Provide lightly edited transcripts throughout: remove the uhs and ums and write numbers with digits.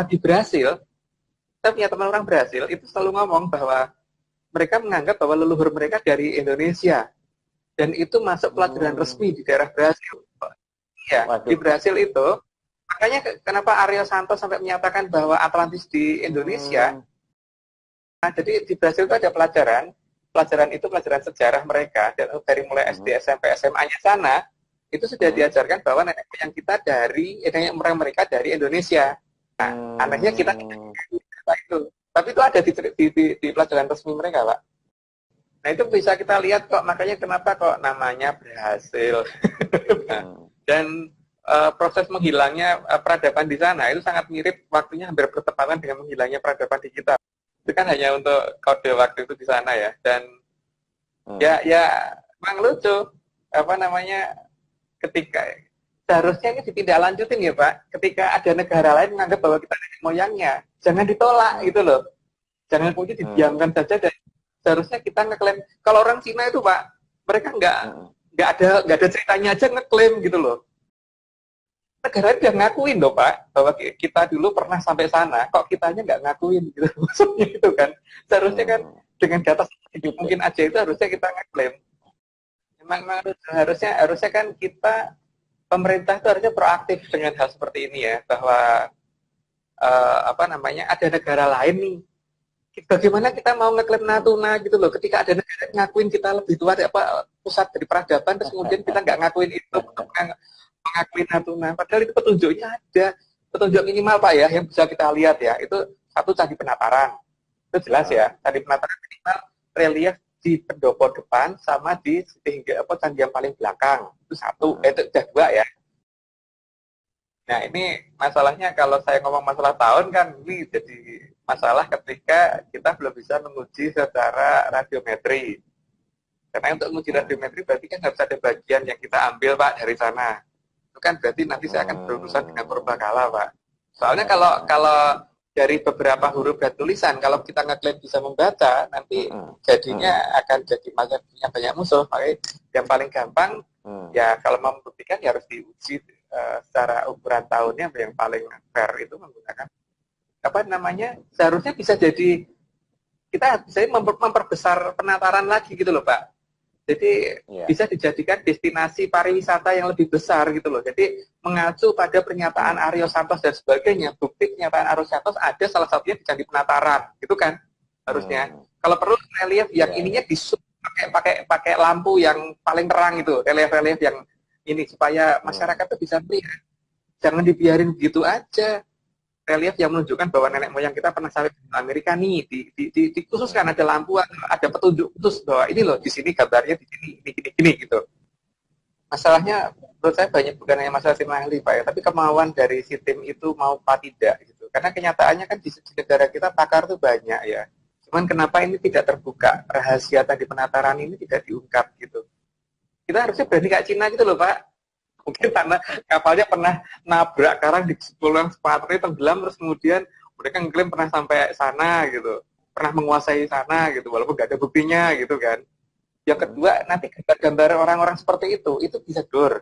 Di Brasil, saya punya teman orang Brasil itu selalu ngomong bahwa mereka menganggap bahwa leluhur mereka dari Indonesia dan itu masuk pelajaran resmi di daerah Brasil. Iya, di Brasil itu makanya kenapa Aryo Santos sampai menyatakan bahwa Atlantis di Indonesia. Nah, jadi di Brasil itu ada pelajaran itu pelajaran sejarah mereka dan dari mulai SD, SMP, SMA-nya sana itu sudah diajarkan bahwa nenek moyang kita nenek moyang mereka dari Indonesia. Nah, anehnya kita itu, tapi itu ada di pelajaran resmi mereka, Pak. Nah, itu bisa kita lihat kok, makanya kenapa kok namanya berhasil. Dan proses menghilangnya peradaban di sana itu sangat mirip, waktunya hampir bertepatan dengan menghilangnya peradaban di kita. Itu kan hanya untuk kode waktu itu di sana ya. Dan ya memang lucu, ketika seharusnya ini ditindaklanjutin ya Pak, ketika ada negara lain menganggap bahwa kita nenek moyangnya, jangan ditolak gitu loh. Jangan kemudian didiamkan saja dan seharusnya kita ngeklaim. Kalau orang Cina itu Pak, mereka nggak ada ceritanya aja ngeklaim gitu loh. Negara udah ngakuin loh Pak, bahwa kita dulu pernah sampai sana, kok kitanya nggak ngakuin gitu. Maksudnya itu kan, seharusnya kan dengan data mungkin aja itu harusnya kita ngeklaim. Memang harusnya kan kita, pemerintah itu harusnya proaktif dengan hal seperti ini ya, bahwa ada negara lain nih, bagaimana kita mau ngeklaim Natuna gitu loh, ketika ada negara ngakuin kita lebih tua pusat dari peradaban, terus kemudian kita nggak ngakuin itu, mengakui Natuna, padahal itu petunjuknya ada, petunjuk minimal Pak ya, yang bisa kita lihat ya, itu satu Candi Penataran, itu jelas ya, Candi Penataran minimal relief di pendopo depan sama di candi yang paling belakang, itu satu, itu udah dua ya. Nah ini masalahnya kalau saya ngomong masalah tahun kan, ini jadi masalah ketika kita belum bisa menguji secara radiometri. Karena untuk menguji radiometri berarti kan harus ada bagian yang kita ambil Pak dari sana. Itu kan berarti nanti saya akan berurusan dengan purbakala Pak. Soalnya kalau dari beberapa huruf dan tulisan, kalau kita ngeklaim bisa membaca, nanti jadinya akan jadi punya banyak musuh. Makanya yang paling gampang, ya kalau mau membuktikan ya harus diuji secara ukuran tahunnya yang paling fair itu menggunakan seharusnya bisa jadi kita bisa memperbesar penataran lagi gitu loh Pak. Jadi bisa dijadikan destinasi pariwisata yang lebih besar gitu loh. Jadi mengacu pada pernyataan Aryo Santos dan sebagainya, bukti pernyataan Aryo Santos ada salah satunya di Candi Penataran, gitu kan harusnya. Kalau perlu relief yang ininya pakai lampu yang paling terang itu, relief yang ini supaya masyarakat tuh bisa melihat. Jangan dibiarin begitu aja. Relief yang menunjukkan bahwa nenek moyang kita pernah sampai di Amerika nih, dikhususkan ada lampu, ada petunjuk khusus bahwa ini loh di sini gambarnya di sini gini gitu. Masalahnya menurut saya bukan hanya masalah tim ahli Pak ya, tapi kemauan dari si tim itu mau apa tidak gitu. Karena kenyataannya kan di negara kita pakar tuh banyak ya. Cuman kenapa ini tidak terbuka, rahasia tadi penataran ini tidak diungkap gitu. Kita harusnya berani kayak Cina gitu loh Pak. Mungkin karena kapalnya pernah nabrak karang di Kepulauan Spratly tenggelam, terus kemudian mereka ngeklaim pernah sampai sana gitu, pernah menguasai sana gitu, walaupun nggak ada buktinya gitu kan. Yang kedua, nanti gambar-gambar orang-orang seperti itu bisa door.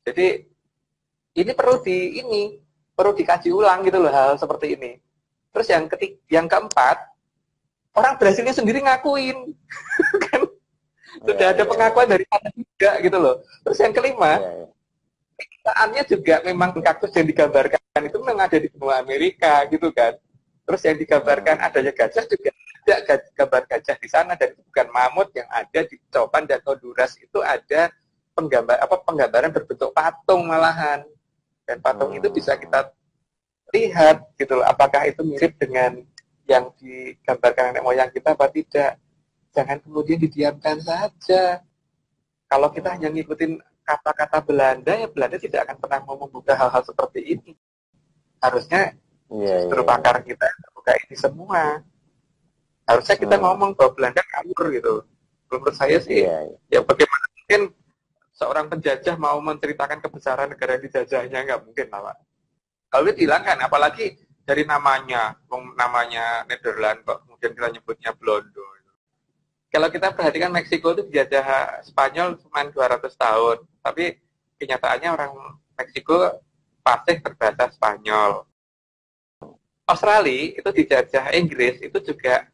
Jadi ini perlu dikaji ulang gitu loh hal seperti ini. Terus yang keempat, orang Brasilnya sendiri ngakuin kan, sudah ada pengakuan dari sana juga gitu loh. Terus yang kelima, kenyataannya juga memang kaktus yang digambarkan itu memang ada di benua Amerika gitu kan. Terus yang digambarkan adanya gajah juga ada gambar gajah di sana, dan itu bukan mamut yang ada di Copan dan Honduras, itu ada penggambaran berbentuk patung malahan. Dan patung itu bisa kita lihat gitu loh, apakah itu mirip dengan yang digambarkan nenek moyang kita apa tidak. Jangan kemudian didiamkan saja. Kalau kita hanya ngikutin kata-kata Belanda, ya Belanda tidak akan pernah mau membuka hal-hal seperti ini. Harusnya justru pakar kita membuka ini semua. Harusnya kita ngomong bahwa Belanda kabur gitu. Menurut saya sih, ya bagaimana mungkin seorang penjajah mau menceritakan kebesaran negara yang dijajahnya, nggak mungkin lah Pak. Kalau itu dihilangkan, apalagi dari namanya Nederland kok kemudian kita nyebutnya Blondo. Kalau kita perhatikan Meksiko itu dijajah Spanyol cuma 200 tahun, tapi kenyataannya orang Meksiko fasih berbahasa Spanyol. Australia itu dijajah Inggris itu juga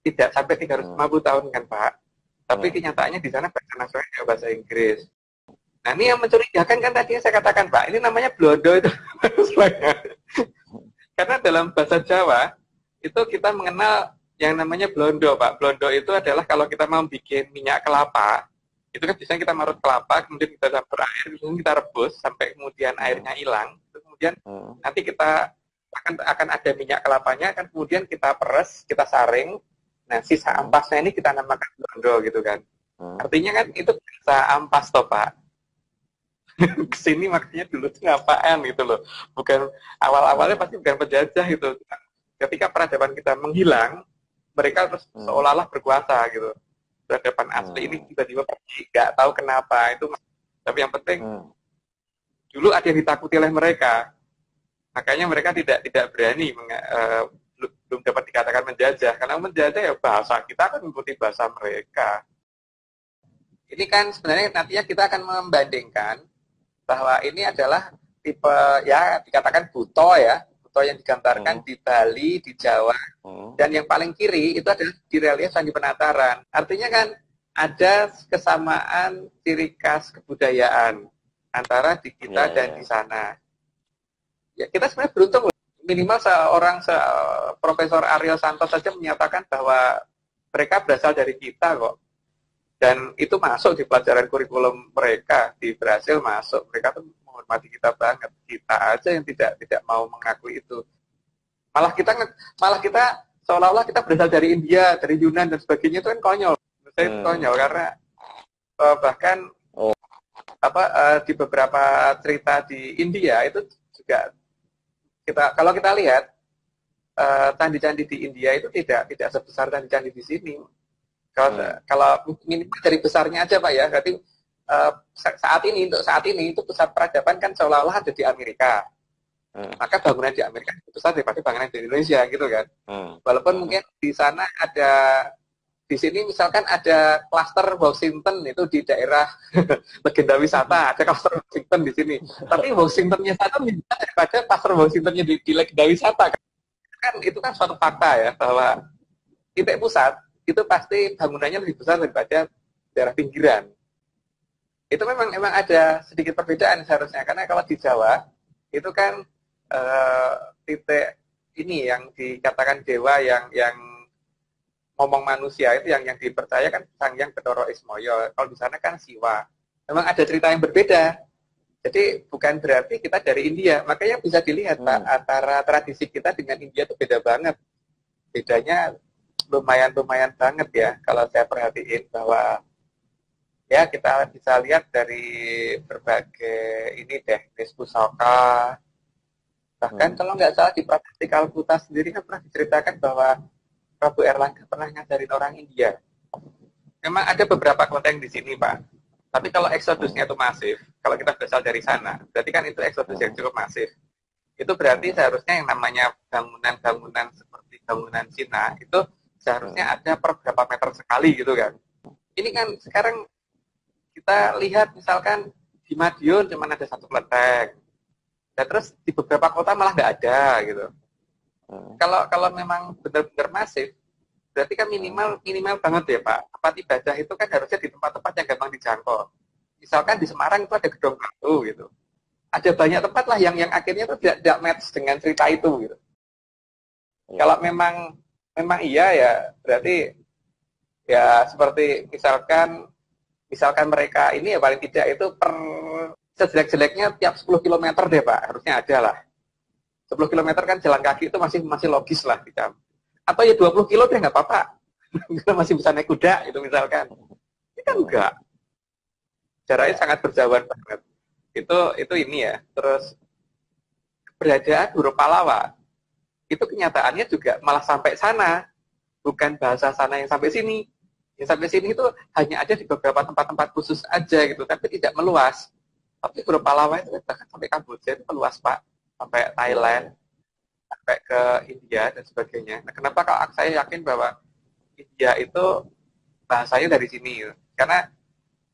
tidak sampai 350 tahun kan Pak. Tapi kenyataannya di sana bahasa nasionalnya bahasa Inggris. Nah ini yang mencurigakan kan tadi saya katakan Pak, ini namanya blondo itu. Karena dalam bahasa Jawa itu kita mengenal yang namanya blondo Pak. Blondo itu adalah kalau kita mau bikin minyak kelapa, itu kan biasanya kita marut kelapa, kemudian kita campur air, kemudian kita rebus sampai kemudian airnya hilang. Kemudian nanti kita akan ada minyak kelapanya, kan kemudian kita peres, kita saring. Nah, sisa ampasnya ini kita namakan blondo gitu kan. Artinya kan itu bisa ampas toh Pak. Kesini makanya dulu tuh ngapaan gitu loh. Bukan awal-awalnya pasti bukan penjajah gitu. Ketika peradaban kita menghilang, mereka terus seolah-olah berkuasa gitu. Peradaban asli ini tiba-tiba pergi, nggak tahu kenapa itu. Tapi yang penting dulu ada yang ditakuti oleh mereka. Makanya mereka tidak berani belum dapat dikatakan menjajah, karena menjajah ya bahasa kita kan mengikuti bahasa mereka. Ini kan sebenarnya nantinya kita akan membandingkan bahwa ini adalah tipe ya dikatakan buto ya, buto yang digambarkan di Bali, di Jawa, dan yang paling kiri itu adalah di relief Candi Penataran. Artinya kan ada kesamaan ciri khas kebudayaan antara di kita dan di sana. Ya kita sebenarnya beruntung minimal Profesor Aryo Santos saja menyatakan bahwa mereka berasal dari kita kok. Dan itu masuk di pelajaran kurikulum mereka di Brasil masuk. Mereka tuh menghormati kita banget. Kita aja yang tidak mau mengakui itu. Malah kita seolah-olah kita berasal dari India, dari Yunan dan sebagainya itu kan konyol. Saya itu konyol karena bahkan di beberapa cerita di India itu juga kalau kita lihat candi-candi di India itu tidak sebesar candi-candi di sini. Kalau minimal dari besarnya aja Pak ya, berarti saat ini itu pusat peradaban kan seolah-olah ada di Amerika. Maka bangunan di Amerika lebih besar daripada bangunan di Indonesia gitu kan. Walaupun mungkin di sana di sini misalkan ada klaster Washington itu di daerah legenda wisata, ada klaster Washington di sini. Tapi Washingtonnya sana lebih besar daripada klaster Washingtonnya di legenda wisata. Kan itu kan suatu fakta ya bahwa titik pusat itu pasti bangunannya lebih besar daripada daerah pinggiran. Itu memang ada sedikit perbedaan seharusnya karena kalau di Jawa itu kan titik ini yang dikatakan dewa yang ngomong manusia itu yang dipercaya kan Sang Hyang Bathara Ismaya. Kalau di sana kan Siwa. Memang ada cerita yang berbeda. Jadi bukan berarti kita dari India. Makanya bisa dilihat Pak, antara tradisi kita dengan India itu beda banget. Bedanya lumayan banget ya. Kalau saya perhatiin bahwa ya kita bisa lihat dari berbagai ini deh, Pusaka. Bahkan kalau nggak salah di Prasasti Kalkuta sendiri kan pernah diceritakan bahwa Prabu Erlangga pernah ngajarin orang India. Memang ada beberapa kelenteng di sini, Pak. Tapi kalau eksodusnya itu masif, kalau kita berasal dari sana, berarti kan itu eksodus yang cukup masif. Itu berarti seharusnya yang namanya bangunan-bangunan seperti bangunan Cina, itu seharusnya ada per berapa meter sekali gitu kan. Ini kan sekarang kita lihat misalkan di Madiun cuma ada satu kelenteng. Dan terus di beberapa kota malah nggak ada gitu. Kalau memang benar-benar masif, berarti kan minimal banget ya Pak. Tempat ibadah itu kan harusnya di tempat-tempat yang gampang dijangkau. Misalkan di Semarang itu ada Gedong Batu gitu. Ada banyak tempat lah yang akhirnya itu tidak match dengan cerita itu gitu. Kalau memang iya ya berarti ya seperti misalkan mereka ini ya paling tidak itu per sejelek-jeleknya tiap 10 km deh Pak, harusnya ada lah. 10 km kan jalan kaki itu masih logis lah kita. Atau ya 20 kilo deh nggak apa-apa. Kita masih bisa naik kuda itu misalkan. Ini kan enggak. Jaraknya sangat berjauhan banget. Itu ini ya. Terus keberadaan huruf Pallawa itu kenyataannya juga malah sampai sana. Bukan bahasa sana yang sampai sini. Yang sampai sini itu hanya ada di beberapa tempat-tempat khusus aja gitu, tapi tidak meluas. Tapi huruf Pallawa itu bahkan sampai Kamboja itu meluas Pak. Sampai Thailand, sampai ke India dan sebagainya. Nah, kenapa kalau saya yakin bahwa India itu bahasanya dari sini? Karena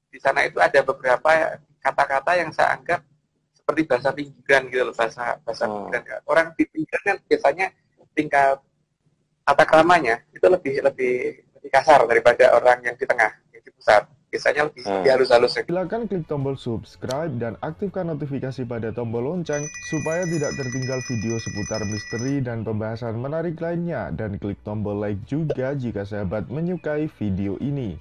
di sana itu ada beberapa kata-kata yang saya anggap seperti bahasa pinggiran gitu loh, bahasa pinggiran. Orang di pinggiran kan biasanya tingkat tata keramanya itu lebih kasar daripada orang yang di tengah, yang di pusat. Biasanya lebih halus-halus. Silakan klik tombol subscribe dan aktifkan notifikasi pada tombol lonceng supaya tidak tertinggal video seputar misteri dan pembahasan menarik lainnya, dan klik tombol like juga jika sahabat menyukai video ini.